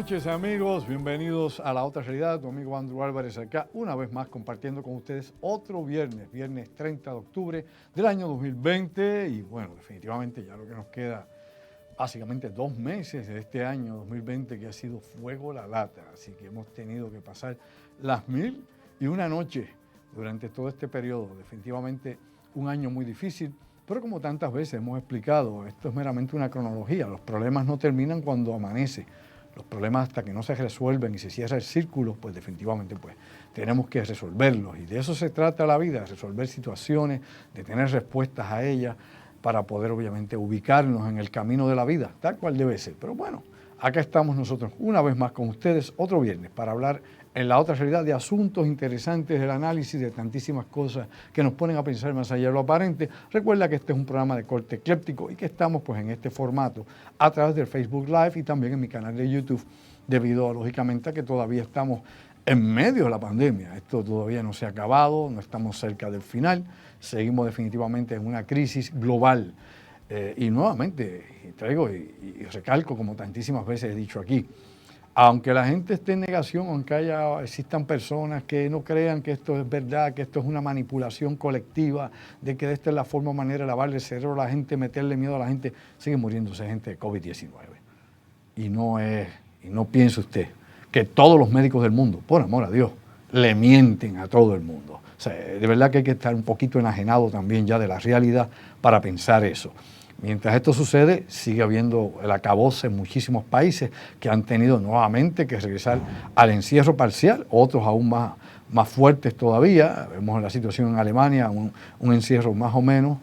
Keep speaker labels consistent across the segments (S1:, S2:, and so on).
S1: noches, amigos, bienvenidos a La Otra Realidad. Tu amigo Andrew Álvarez acá, una vez más compartiendo con ustedes otro viernes 30 de octubre del año 2020. Y bueno, definitivamente ya lo que nos queda, básicamente 2 meses de este año 2020 que ha sido fuego la lata. Así que hemos tenido que pasar las 1001 noches durante todo este periodo. Definitivamente un año muy difícil, pero como tantas veces hemos explicado, esto es meramente una cronología. Los problemas no terminan cuando amanece. Los problemas hasta que no se resuelven y se cierra el círculo, pues definitivamente pues, tenemos que resolverlos. Y de eso se trata la vida, de resolver situaciones, de tener respuestas a ellas para poder obviamente ubicarnos en el camino de la vida, tal cual debe ser. Pero bueno, acá estamos nosotros una vez más con ustedes otro viernes para hablar en La Otra Realidad de asuntos interesantes del análisis de tantísimas cosas que nos ponen a pensar más allá de lo aparente. Recuerda que este es un programa de corte ecléptico y que estamos pues en este formato a través del Facebook Live y también en mi canal de YouTube, debido lógicamente a que todavía estamos en medio de la pandemia. Esto todavía no se ha acabado, no estamos cerca del final, seguimos definitivamente en una crisis global. Y nuevamente traigo y recalco, como tantísimas veces he dicho aquí, aunque la gente esté en negación, aunque existan personas que no crean que esto es verdad, que esto es una manipulación colectiva, de que esta es la forma o manera de lavarle el cerebro a la gente, meterle miedo a la gente, sigue muriéndose gente de COVID-19. Y no piense usted que todos los médicos del mundo, por amor a Dios, le mienten a todo el mundo. O sea, de verdad que hay que estar un poquito enajenado también ya de la realidad para pensar eso. Mientras esto sucede, sigue habiendo el acabose en muchísimos países que han tenido nuevamente que regresar al encierro parcial, otros aún más fuertes todavía. Vemos la situación en Alemania, un encierro más o menos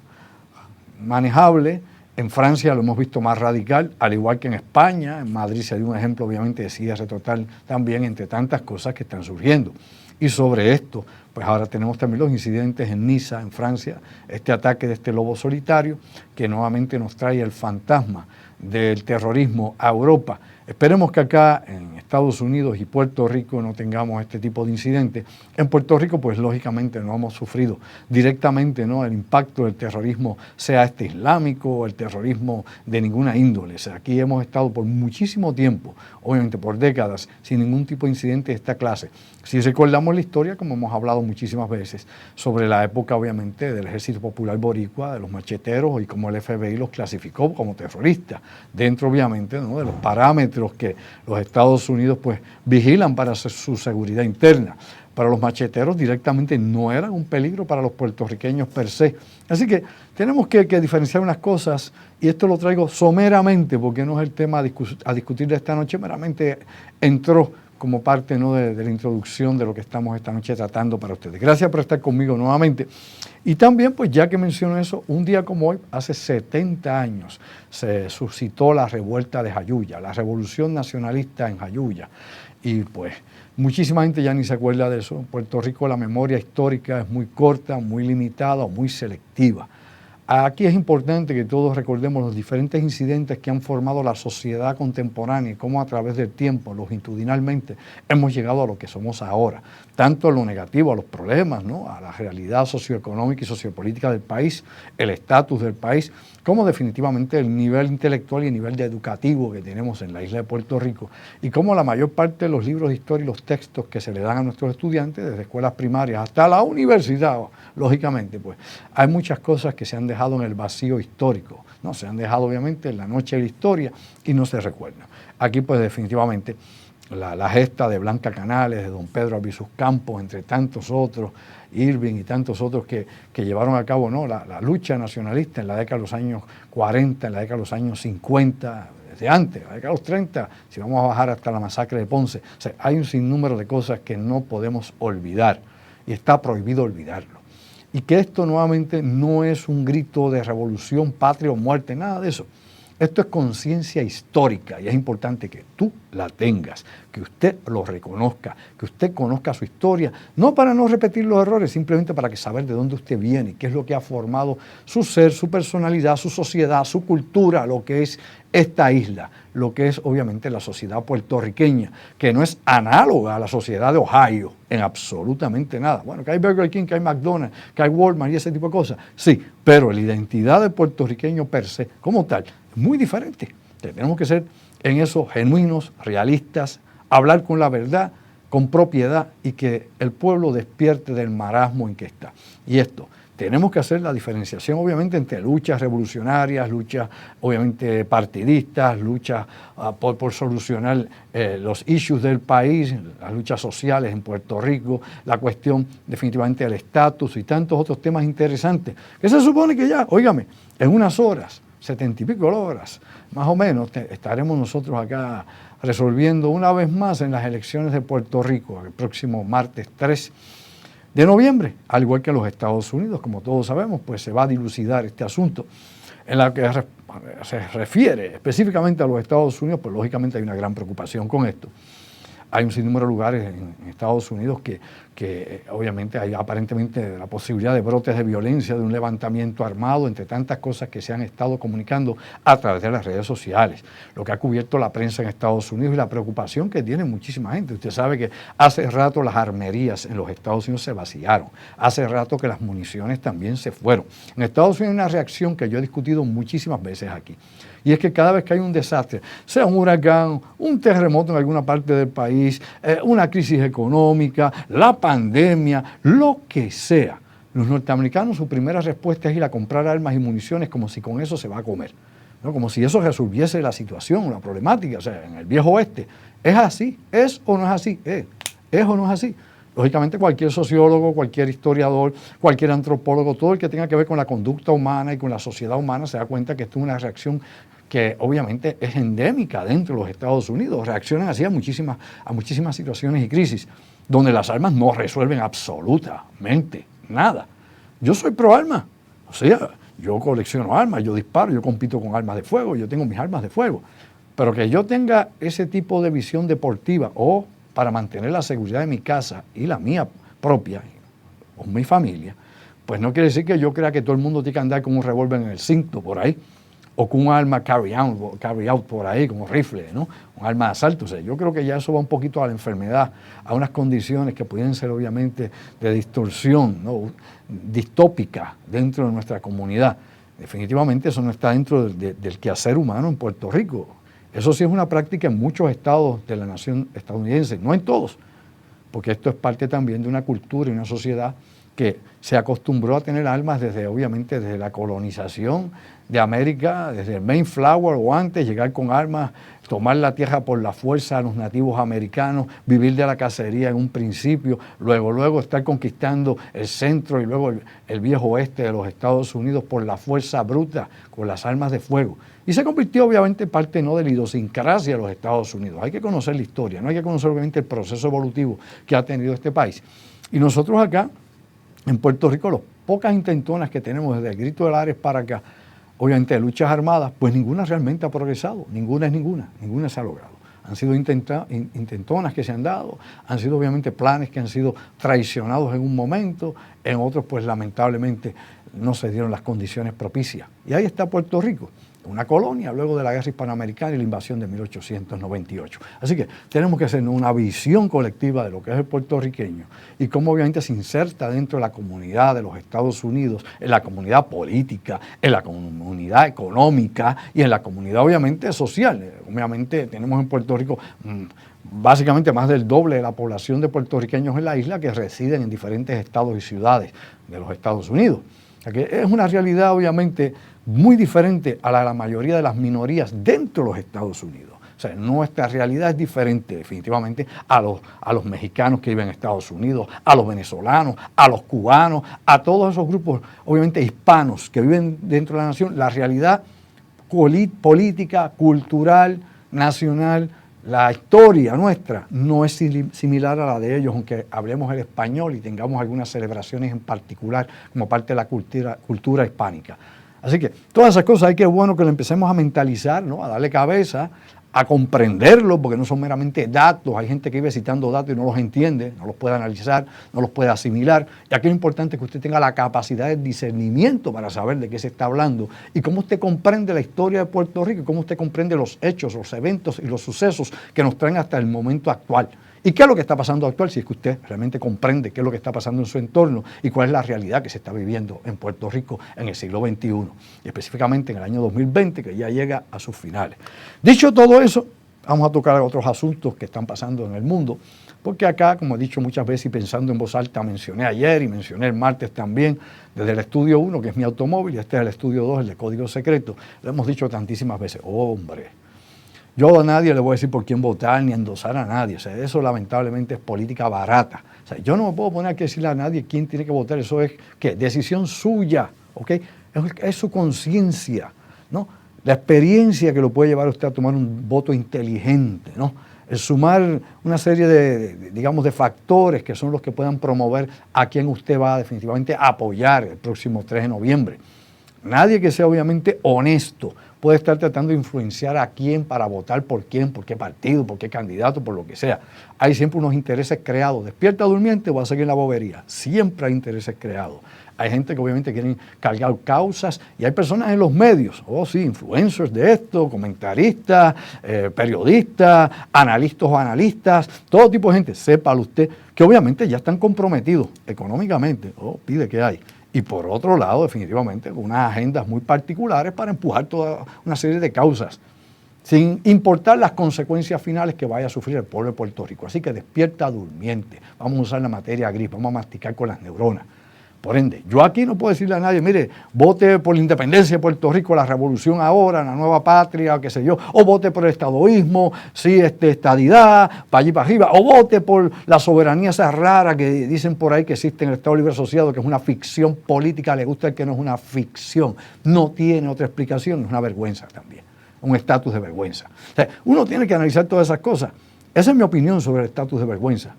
S1: manejable. En Francia lo hemos visto más radical, al igual que en España. En Madrid se dio un ejemplo, obviamente, de cierre total también, entre tantas cosas que están surgiendo. Y sobre esto, pues ahora tenemos también los incidentes en Niza, en Francia, este ataque de este lobo solitario, que nuevamente nos trae el fantasma del terrorismo a Europa. Esperemos que acá en Estados Unidos y Puerto Rico no tengamos este tipo de incidentes. En Puerto Rico, pues lógicamente no hemos sufrido directamente, ¿no?, el impacto del terrorismo, sea este islámico o el terrorismo de ninguna índole. O sea, aquí hemos estado por muchísimo tiempo, obviamente por décadas, sin ningún tipo de incidente de esta clase. Si recordamos la historia, como hemos hablado muchísimas veces, sobre la época obviamente del Ejército Popular Boricua, de los macheteros, y cómo el FBI los clasificó como terroristas, dentro obviamente, ¿no?, de los parámetros que los Estados Unidos pues vigilan para su seguridad interna. Para los macheteros directamente no eran un peligro para los puertorriqueños per se. Así que tenemos que diferenciar unas cosas, y esto lo traigo someramente porque no es el tema a discutir de esta noche, meramente entró como parte, ¿no?, de la introducción de lo que estamos esta noche tratando para ustedes. Gracias por estar conmigo nuevamente. Y también, pues ya que menciono eso, un día como hoy, hace 70 años, se suscitó la revuelta de Jayuya, la revolución nacionalista en Jayuya. Y pues muchísima gente ya ni se acuerda de eso. En Puerto Rico la memoria histórica es muy corta, muy limitada o muy selectiva. Aquí es importante que todos recordemos los diferentes incidentes que han formado la sociedad contemporánea y cómo a través del tiempo, longitudinalmente, hemos llegado a lo que somos ahora. Tanto en lo negativo, a los problemas, ¿no?, a la realidad socioeconómica y sociopolítica del país, el estatus del país, como definitivamente el nivel intelectual y el nivel educativo que tenemos en la isla de Puerto Rico, y cómo la mayor parte de los libros de historia y los textos que se le dan a nuestros estudiantes, desde escuelas primarias hasta la universidad, lógicamente, pues hay muchas cosas que se han dejado en el vacío histórico, ¿no? Se han dejado obviamente en la noche de la historia y no se recuerdan. Aquí pues definitivamente la gesta de Blanca Canales, de don Pedro Albizu Campos, entre tantos otros, Irving y tantos otros que llevaron a cabo, ¿no?, la lucha nacionalista en la década de los años 40, en la década de los años 50, desde antes, en la década de los 30, si vamos a bajar hasta la masacre de Ponce. O sea, hay un sinnúmero de cosas que no podemos olvidar y está prohibido olvidarlo. Y que esto nuevamente no es un grito de revolución, patria o muerte, nada de eso. Esto es conciencia histórica y es importante que tú la tengas, que usted lo reconozca, que usted conozca su historia, no para no repetir los errores, simplemente para que saber de dónde usted viene, qué es lo que ha formado su ser, su personalidad, su sociedad, su cultura, lo que es esta isla, lo que es obviamente la sociedad puertorriqueña, que no es análoga a la sociedad de Ohio en absolutamente nada. Bueno, que hay Burger King, que hay McDonald's, que hay Walmart y ese tipo de cosas, sí, pero la identidad del puertorriqueño per se, como tal, es muy diferente. Tenemos que ser en eso genuinos, realistas, hablar con la verdad, con propiedad y que el pueblo despierte del marasmo en que está. Y esto, tenemos que hacer la diferenciación obviamente entre luchas revolucionarias, luchas obviamente partidistas, luchas por solucionar los issues del país, las luchas sociales en Puerto Rico, la cuestión definitivamente del estatus y tantos otros temas interesantes, que se supone que ya, óigame, en unas horas, 70 y pico horas, más o menos, estaremos nosotros acá resolviendo una vez más en las elecciones de Puerto Rico, el próximo martes 3 de noviembre, al igual que en los Estados Unidos, como todos sabemos, pues se va a dilucidar este asunto. En la que se refiere específicamente a los Estados Unidos, pues lógicamente hay una gran preocupación con esto. Hay un sinnúmero de lugares en Estados Unidos que obviamente hay aparentemente la posibilidad de brotes de violencia, de un levantamiento armado, entre tantas cosas que se han estado comunicando a través de las redes sociales, lo que ha cubierto la prensa en Estados Unidos y la preocupación que tiene muchísima gente. Usted sabe que hace rato las armerías en los Estados Unidos se vaciaron, hace rato que las municiones también se fueron. En Estados Unidos hay una reacción que yo he discutido muchísimas veces aquí, y es que cada vez que hay un desastre, sea un huracán, un terremoto en alguna parte del país, una crisis económica, la pandemia, lo que sea, los norteamericanos su primera respuesta es ir a comprar armas y municiones como si con eso se va a comer, ¿no? Como si eso resolviese la situación, la problemática. O sea, en el viejo oeste, ¿es así? ¿Es o no es así? ¿Es o no es así? Lógicamente cualquier sociólogo, cualquier historiador, cualquier antropólogo, todo el que tenga que ver con la conducta humana y con la sociedad humana se da cuenta que esto es una reacción que obviamente es endémica dentro de los Estados Unidos. Reaccionan así a muchísimas situaciones y crisis, donde las armas no resuelven absolutamente nada. Yo soy pro armas, o sea, yo colecciono armas, yo disparo, yo compito con armas de fuego, yo tengo mis armas de fuego, pero que yo tenga ese tipo de visión deportiva o para mantener la seguridad de mi casa y la mía propia, o mi familia, pues no quiere decir que yo crea que todo el mundo tiene que andar con un revólver en el cinto por ahí, o con un arma carry out por ahí, como rifle, ¿no? Un arma de asalto. O sea, yo creo que ya eso va un poquito a la enfermedad, a unas condiciones que pueden ser obviamente de distorsión, ¿no? Distópica dentro de nuestra comunidad. Definitivamente eso no está dentro del quehacer humano en Puerto Rico. Eso sí es una práctica en muchos estados de la nación estadounidense, no en todos, porque esto es parte también de una cultura y una sociedad que se acostumbró a tener armas obviamente desde la colonización de América, desde el Mayflower o antes, llegar con armas, tomar la tierra por la fuerza a los nativos americanos, vivir de la cacería en un principio, luego estar conquistando el centro y luego el viejo oeste de los Estados Unidos por la fuerza bruta, con las armas de fuego. Y se convirtió obviamente en parte no de la idiosincrasia de los Estados Unidos. Hay que conocer la historia, no hay que conocer obviamente el proceso evolutivo que ha tenido este país. Y nosotros acá, en Puerto Rico, las pocas intentonas que tenemos desde el Grito de Lares para acá, obviamente de luchas armadas, pues ninguna realmente ha progresado, ninguna se ha logrado. Han sido intentonas que se han dado, han sido obviamente planes que han sido traicionados en un momento, en otros pues lamentablemente no se dieron las condiciones propicias. Y ahí está Puerto Rico, una colonia luego de la guerra hispanoamericana y la invasión de 1898. Así que tenemos que hacer una visión colectiva de lo que es el puertorriqueño y cómo obviamente se inserta dentro de la comunidad de los Estados Unidos, en la comunidad política, en la comunidad económica y en la comunidad obviamente social. Obviamente tenemos en Puerto Rico básicamente más del doble de la población de puertorriqueños en la isla que residen en diferentes estados y ciudades de los Estados Unidos. O sea que es una realidad obviamente muy diferente a la mayoría de las minorías dentro de los Estados Unidos. O sea, nuestra realidad es diferente definitivamente a los mexicanos que viven en Estados Unidos, a los venezolanos, a los cubanos, a todos esos grupos obviamente hispanos que viven dentro de la nación. La realidad política, cultural, nacional, la historia nuestra no es similar a la de ellos, aunque hablemos el español y tengamos algunas celebraciones en particular como parte de la cultura hispánica. Así que todas esas cosas hay que bueno que lo empecemos a mentalizar, ¿no? A darle cabeza, a comprenderlo, porque no son meramente datos. Hay gente que vive citando datos y no los entiende, no los puede analizar, no los puede asimilar. Y aquí lo importante es que usted tenga la capacidad de discernimiento para saber de qué se está hablando y cómo usted comprende la historia de Puerto Rico y cómo usted comprende los hechos, los eventos y los sucesos que nos traen hasta el momento actual. ¿Y qué es lo que está pasando actual? Si es que usted realmente comprende qué es lo que está pasando en su entorno y cuál es la realidad que se está viviendo en Puerto Rico en el siglo XXI, y específicamente en el año 2020, que ya llega a sus finales. Dicho todo eso, vamos a tocar otros asuntos que están pasando en el mundo, porque acá, como he dicho muchas veces y pensando en voz alta, mencioné ayer y mencioné el martes también, desde el estudio 1, que es mi automóvil, y este es el estudio 2, el de código secreto, lo hemos dicho tantísimas veces, hombre, yo a nadie le voy a decir por quién votar ni endosar a nadie. O sea, eso lamentablemente es política barata. O sea, yo no me puedo poner aquí a decirle a nadie quién tiene que votar. Eso es ¿qué? Decisión suya, ¿ok? Es su conciencia, ¿no? La experiencia que lo puede llevar a usted a tomar un voto inteligente, ¿no? El sumar una serie digamos, de factores que son los que puedan promover a quien usted va definitivamente a apoyar el próximo 3 de noviembre. Nadie que sea obviamente honesto puede estar tratando de influenciar a quién para votar por quién, por qué partido, por qué candidato, por lo que sea. Hay siempre unos intereses creados. Despierta durmiente o va a seguir en la bobería. Siempre hay intereses creados. Hay gente que obviamente quieren cargar causas y hay personas en los medios, influencers de esto, comentaristas, periodistas, analistas, todo tipo de gente. Sépalo usted que obviamente ya están comprometidos económicamente. Pide que hay. Y por otro lado, definitivamente, con unas agendas muy particulares para empujar toda una serie de causas, sin importar las consecuencias finales que vaya a sufrir el pueblo de Puerto Rico. Así que despierta durmiente, vamos a usar la materia gris, vamos a masticar con las neuronas. Por ende, yo aquí no puedo decirle a nadie, mire, vote por la independencia de Puerto Rico, la revolución ahora, la nueva patria, qué sé yo, o vote por el estadoísmo, sí, estadidad, para allí para arriba, o vote por la soberanía esa rara que dicen por ahí que existe en el Estado Libre Asociado, que es una ficción política, le gusta el que no es una ficción, no tiene otra explicación, es una vergüenza también, un estatus de vergüenza. O sea, uno tiene que analizar todas esas cosas. Esa es mi opinión sobre el estatus de vergüenza.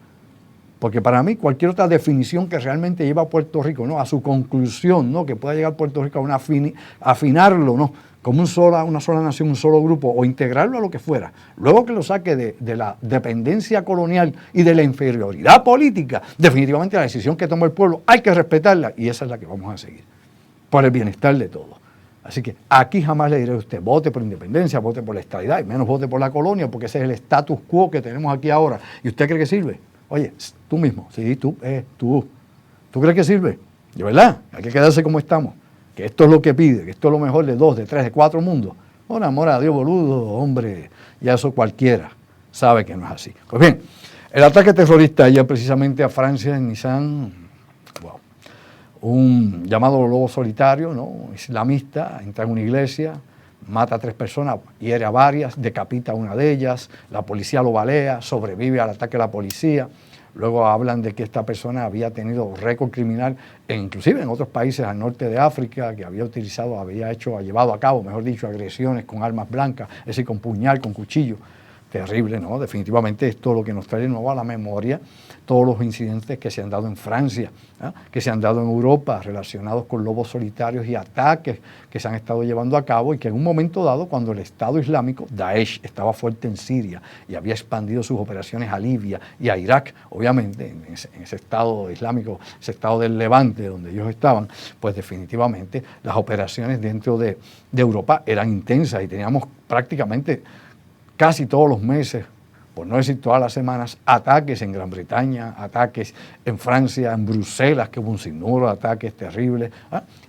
S1: Porque para mí cualquier otra definición que realmente lleva a Puerto Rico, ¿no?, a su conclusión, ¿no?, que pueda llegar a Puerto Rico a afinarlo, ¿no?, como una sola nación, un solo grupo, o integrarlo a lo que fuera, luego que lo saque de la dependencia colonial y de la inferioridad política, definitivamente la decisión que tomó el pueblo hay que respetarla y esa es la que vamos a seguir, por el bienestar de todos. Así que aquí jamás le diré a usted, vote por independencia, vote por la estadidad, y menos vote por la colonia, porque ese es el status quo que tenemos aquí ahora. ¿Y usted cree que sirve? Oye, tú mismo, sí, tú. ¿Tú crees que sirve? De verdad, hay que quedarse como estamos. Que esto es lo que pide, que esto es lo mejor de 2, de 3, de 4 mundos. Por amor a Dios, boludo, hombre, ya eso cualquiera sabe que no es así. Pues bien, el ataque terrorista ayer precisamente a Francia en Nisan, un llamado lobo solitario, ¿no?, islamista, entra en una iglesia, mata a 3 personas, hiere a varias, decapita a una de ellas, la policía lo balea, sobrevive al ataque de la policía. Luego hablan de que esta persona había tenido récord criminal, inclusive en otros países al norte de África, que había llevado a cabo, mejor dicho, agresiones con armas blancas, es decir, con puñal, con cuchillo. Terrible, ¿no? Definitivamente esto es lo que nos trae de nuevo a la memoria todos los incidentes que se han dado en Francia, que se han dado en Europa relacionados con lobos solitarios y ataques que se han estado llevando a cabo y que en un momento dado, cuando el Estado Islámico, Daesh, estaba fuerte en Siria y había expandido sus operaciones a Libia y a Irak, obviamente en ese Estado Islámico, ese Estado del Levante donde ellos estaban, pues definitivamente las operaciones dentro de Europa eran intensas y teníamos prácticamente casi todos los meses, por no decir todas las semanas, ataques en Gran Bretaña, ataques en Francia, en Bruselas, que hubo un sinnúmero de ataques terribles,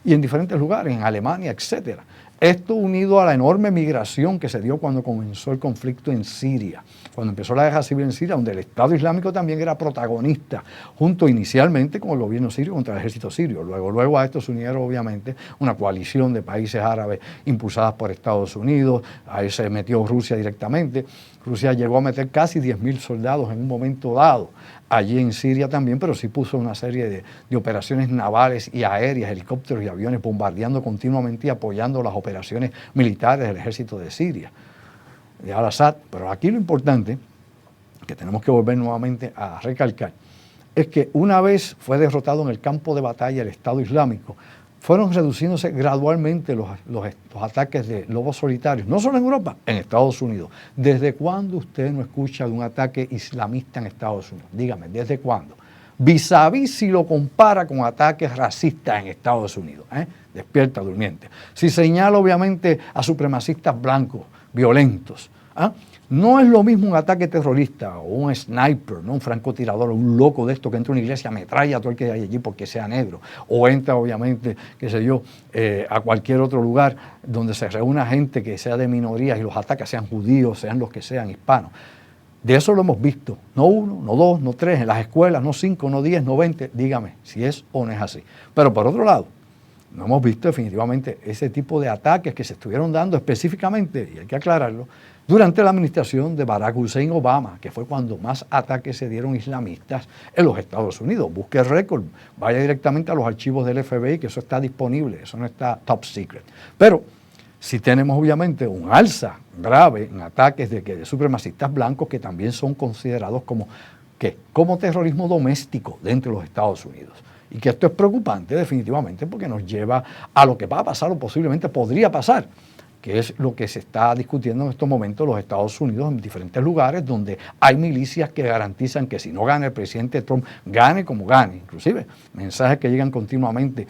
S1: y en diferentes lugares, en Alemania, etcétera. Esto unido a la enorme migración que se dio cuando comenzó el conflicto en Siria, cuando empezó la guerra civil en Siria, donde el Estado Islámico también era protagonista, junto inicialmente con el gobierno sirio contra el ejército sirio. Luego a esto se unieron obviamente una coalición de países árabes impulsadas por Estados Unidos, ahí se metió Rusia directamente. Rusia llegó a meter casi 10.000 soldados en un momento dado allí en Siria también, pero sí puso una serie de operaciones navales y aéreas, helicópteros y aviones bombardeando continuamente y apoyando las operaciones militares del ejército de Siria, de Al-Assad. Pero aquí lo importante, que tenemos que volver nuevamente a recalcar, es que una vez fue derrotado en el campo de batalla el Estado Islámico, fueron reduciéndose gradualmente los ataques de lobos solitarios, no solo en Europa, en Estados Unidos. ¿Desde cuándo usted no escucha de un ataque islamista en Estados Unidos? Dígame, ¿desde cuándo? Vis a vis si lo compara con ataques racistas en Estados Unidos. Despierta durmiente. Si señala obviamente a supremacistas blancos, violentos, no es lo mismo un ataque terrorista o un sniper, ¿no? Un francotirador o un loco de esto que entra a una iglesia, ametralla a todo el que hay allí porque sea negro, o entra obviamente, qué sé yo, a cualquier otro lugar donde se reúna gente que sea de minorías y los ataca, sean judíos, sean los que sean hispanos. De eso lo hemos visto, no uno, no dos, no tres, en las escuelas, no 5, no 10, no 20, dígame si es o no es así. Pero por otro lado, no hemos visto definitivamente ese tipo de ataques que se estuvieron dando específicamente, y hay que aclararlo, durante la administración de Barack Hussein Obama, que fue cuando más ataques se dieron islamistas en los Estados Unidos. Busque el récord, vaya directamente a los archivos del FBI, que eso está disponible, eso no está top secret. Pero sí tenemos obviamente un alza grave en ataques de supremacistas blancos que también son considerados como terrorismo doméstico dentro de los Estados Unidos. Y que esto es preocupante definitivamente porque nos lleva a lo que va a pasar o posiblemente podría pasar, que es lo que se está discutiendo en estos momentos en los Estados Unidos en diferentes lugares donde hay milicias que garantizan que si no gana el presidente Trump, gane como gane. Inclusive mensajes que llegan continuamente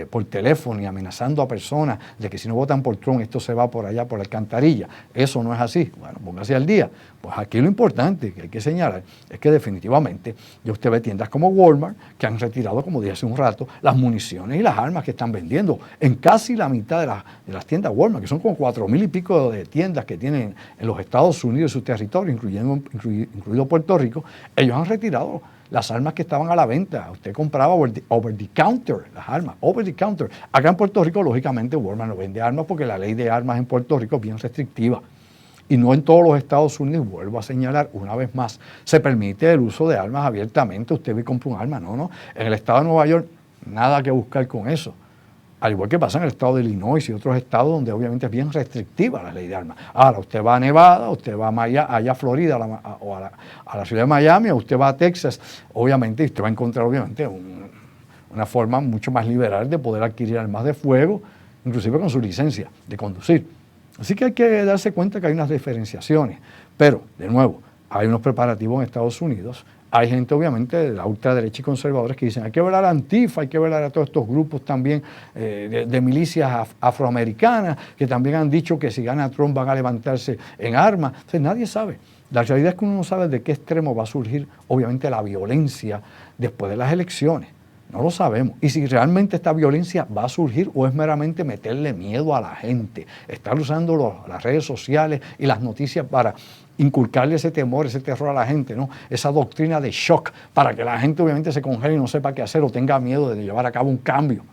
S1: por teléfono y amenazando a personas de que si no votan por Trump esto se va por allá por la alcantarilla. Eso no es así. Bueno, póngase al día. Pues aquí lo importante que hay que señalar es que definitivamente ya usted ve tiendas como Walmart que han retirado, como dije hace un rato, las municiones y las armas que están vendiendo en casi la mitad de las tiendas Walmart, que son como 4,000 y pico de tiendas que tienen en los Estados Unidos y su territorio, incluido Puerto Rico. Ellos han retirado las armas que estaban a la venta. Usted compraba over the counter, las armas, over the counter. Acá en Puerto Rico, lógicamente, Walmart no vende armas porque la ley de armas en Puerto Rico es bien restrictiva. Y no en todos los Estados Unidos, vuelvo a señalar una vez más, se permite el uso de armas abiertamente. Usted ve y compra un arma, no. En el estado de Nueva York, nada que buscar con eso. Al igual que pasa en el estado de Illinois y otros estados donde obviamente es bien restrictiva la ley de armas. Ahora, usted va a Nevada, usted va allá a Florida o a la ciudad de Miami, o usted va a Texas, obviamente, y usted va a encontrar obviamente una forma mucho más liberal de poder adquirir armas de fuego, inclusive con su licencia de conducir. Así que hay que darse cuenta que hay unas diferenciaciones. Pero, de nuevo, hay unos preparativos en Estados Unidos. Hay gente, obviamente, de la ultraderecha y conservadores que dicen hay que velar a Antifa, hay que velar a todos estos grupos también de milicias afroamericanas que también han dicho que si gana Trump van a levantarse en armas. O sea, nadie sabe. La realidad es que uno no sabe de qué extremo va a surgir, obviamente, la violencia después de las elecciones. No lo sabemos. Y si realmente esta violencia va a surgir o es meramente meterle miedo a la gente, estar usando las redes sociales y las noticias para inculcarle ese temor, ese terror a la gente, ¿no? Esa doctrina de shock para que la gente obviamente se congele y no sepa qué hacer o tenga miedo de llevar a cabo un cambio.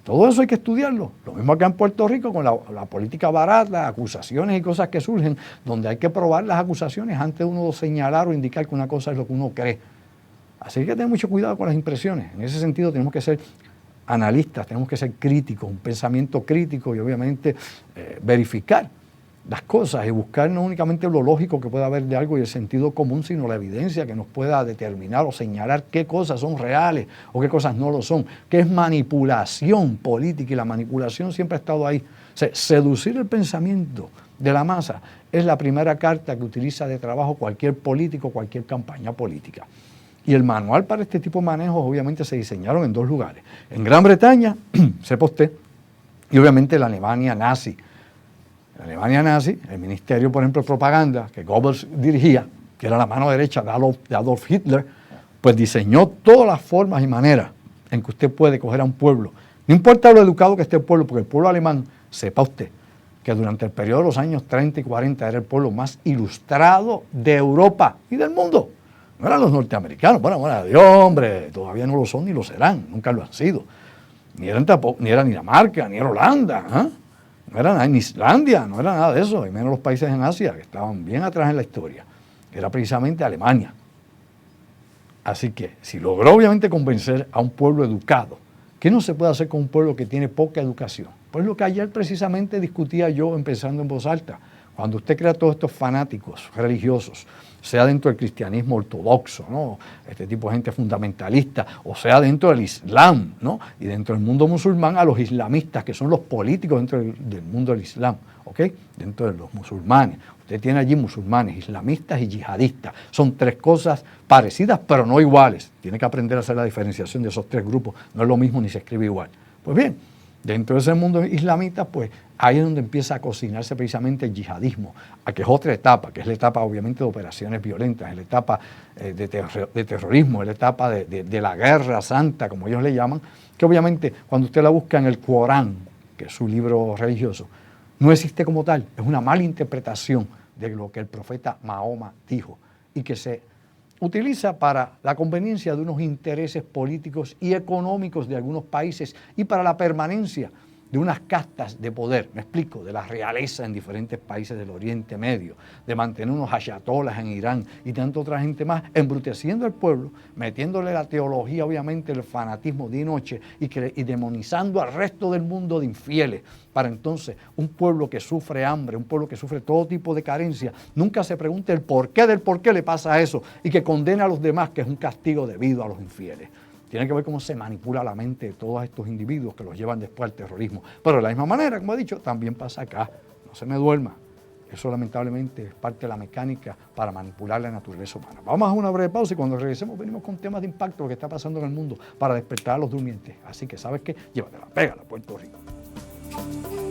S1: Todo eso hay que estudiarlo. Lo mismo acá en Puerto Rico con la política barata, acusaciones y cosas que surgen, donde hay que probar las acusaciones antes de uno señalar o indicar que una cosa es lo que uno cree. Así que hay que tener mucho cuidado con las impresiones. En ese sentido tenemos que ser analistas, tenemos que ser críticos, un pensamiento crítico y obviamente verificar las cosas y buscar no únicamente lo lógico que pueda haber de algo y el sentido común, sino la evidencia que nos pueda determinar o señalar qué cosas son reales o qué cosas no lo son, qué es manipulación política, y la manipulación siempre ha estado ahí. O sea, seducir el pensamiento de la masa es la primera carta que utiliza de trabajo cualquier político, cualquier campaña política. Y el manual para este tipo de manejos obviamente se diseñaron en 2 lugares. En Gran Bretaña, sepa usted, y obviamente la Alemania nazi. La Alemania nazi, el Ministerio, por ejemplo, de Propaganda, que Goebbels dirigía, que era la mano derecha de Adolf Hitler, pues diseñó todas las formas y maneras en que usted puede coger a un pueblo. No importa lo educado que esté el pueblo, porque el pueblo alemán, sepa usted, que durante el periodo de los años 30 y 40 era el pueblo más ilustrado de Europa y del mundo. No eran los norteamericanos, bueno, Dios, hombre, todavía no lo son ni lo serán, nunca lo han sido. Ni era Dinamarca, ni era Holanda, no era nada, ni Islandia, no era nada de eso, y menos los países en Asia que estaban bien atrás en la historia. Era precisamente Alemania. Así que, si logró obviamente convencer a un pueblo educado, ¿qué no se puede hacer con un pueblo que tiene poca educación? Pues lo que ayer precisamente discutía yo, empezando en voz alta, Cuando usted crea todos estos fanáticos religiosos, sea dentro del cristianismo ortodoxo, ¿no? Este tipo de gente fundamentalista, o sea dentro del Islam, ¿no? Y dentro del mundo musulmán a los islamistas, que son los políticos dentro del mundo del Islam, ¿ok? Dentro de los musulmanes. Usted tiene allí musulmanes, islamistas y yihadistas. Son tres cosas parecidas, pero no iguales. Tiene que aprender a hacer la diferenciación de esos tres grupos. No es lo mismo ni se escribe igual. Pues bien, dentro de ese mundo islamita, pues ahí es donde empieza a cocinarse precisamente el yihadismo, a que es otra etapa, que es la etapa obviamente de operaciones violentas, es la etapa de terrorismo, es la etapa de la guerra santa, como ellos le llaman, que obviamente cuando usted la busca en el Corán, que es su libro religioso, no existe como tal, es una mala interpretación de lo que el profeta Mahoma dijo y que se utiliza para la conveniencia de unos intereses políticos y económicos de algunos países y para la permanencia de unas castas de poder, me explico, de la realeza en diferentes países del Oriente Medio, de mantener unos ayatolas en Irán y tanta otra gente más, embruteciendo al pueblo, metiéndole la teología, obviamente, el fanatismo día y noche y demonizando al resto del mundo de infieles, para entonces un pueblo que sufre hambre, un pueblo que sufre todo tipo de carencia, nunca se pregunte el porqué del por qué le pasa eso y que condena a los demás, que es un castigo debido a los infieles. Tiene que ver cómo se manipula la mente de todos estos individuos que los llevan después al terrorismo. Pero de la misma manera, como he dicho, también pasa acá. No se me duerma. Eso lamentablemente es parte de la mecánica para manipular la naturaleza humana. Vamos a una breve pausa y cuando regresemos venimos con temas de impacto, lo que está pasando en el mundo, para despertar a los durmientes. Así que, ¿sabes qué? Llévatela, pégala, Puerto Rico.